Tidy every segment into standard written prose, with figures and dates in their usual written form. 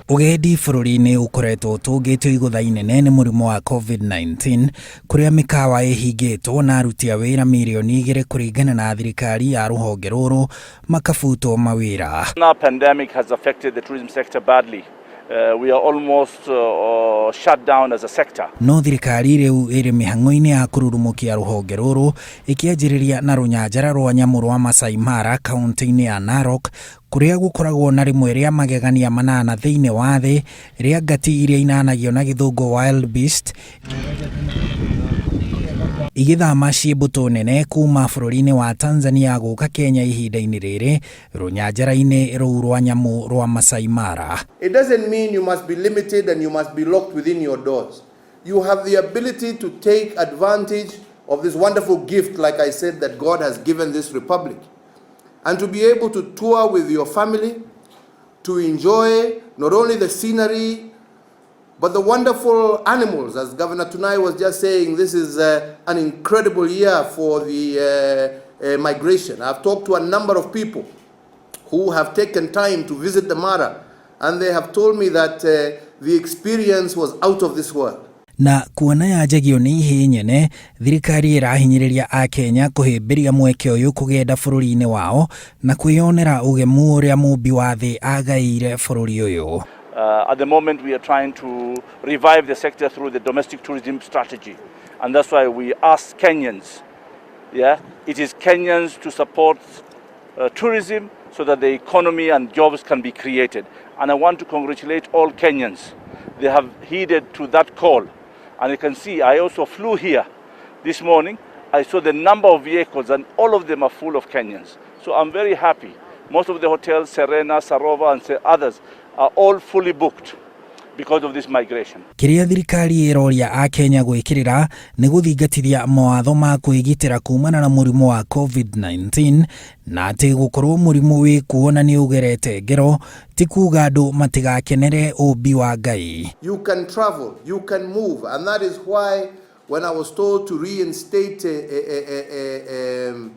Ugendi bururi-ini ukoretwo utungitio igutha inene ni murimu wa COVID-19 kuria mikawa ihingitwo na aruti a wira milioni 2 kuringana na thirikari ya ruhonge ruru makabutwo mawira. The pandemic has affected the tourism sector badly. We are almost shut down as a sector. No thirikari riu iri mihang'o-ini ya kururumukia ruhonge ruru ikianjiriria na runyanjara rwa nyamu rwa Masai Mara kaunti-ini ya Narok kuria gukoragwo na rimwe ria magegania manana thiini wa thi ria ngati iria inanagio na githungu wild beast igithama ciimbuto nene kuma bururi-ini wa Tanzania guka Kenya ihinda-ini riri runyanjara-ini ruu rwa nyamu rwa Masai Mara. It doesn't mean you must be limited and you must be locked within your doors. You have the ability to take advantage of this wonderful gift, like I said, that God has given this republic, and to be able to tour with your family, to enjoy not only the scenery but the wonderful animals. As Governor Tunai was just saying, this is an incredible year for the migration. I've talked to a number of people who have taken time to visit the Mara, and they have told me that the experience was out of this world. Na kuona yanjagio ni ihinyene, thirikari irahinyiriria Akenya kuhimbiria mweke uyu kugenda bururi-ini wao na kwiyonera ugemu uria mumbi wa thi agaire bururi uyu. At the moment we are trying to revive the sector through the domestic tourism strategy, and that's why we ask Kenyans, it is Kenyans to support tourism so that the economy and jobs can be created. And I want to congratulate all Kenyans. They have heeded to that call. And you can see, I also flew here this morning. I saw the number of vehicles and all of them are full of Kenyans. So I'm very happy. Most of the hotels, Serena, Sarova and others, are all fully booked because of this migration. Kiria thirikari iroria Akenya gwikirira ni guthingatithia mawatho ma kwigitira kumana na murimu wa COVID-19 na ati gukorwo murimu wi kuona ni ugerete ngero ti kuga andu matigakenere umbi wa Ngai. You can travel, you can move, and that is why when I was told to reinstate the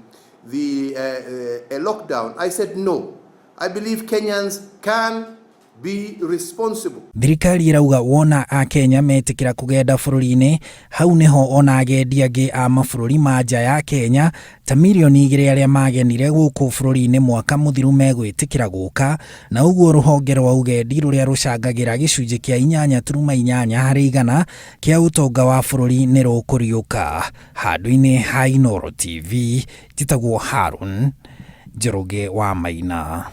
lockdown, I said no. I believe Kenyans can be responsible. Thirikari irauga wona Akenya metikira kugenda bururi-ini hau niho ona agendi angi a mabururi ma nja ya Kenya ta milioni 2 aria magenire guku bururi-ini mwaka muthiru megwitikira guka, na uguo ruhonge rwa ugendi ruria rucangagira gicunji kia 8.8 hari igana kia utonga wa bururi ni rukuriuka. Handu-ini ha Inooro TV, njitagwo Harun Njoroge wa Maina.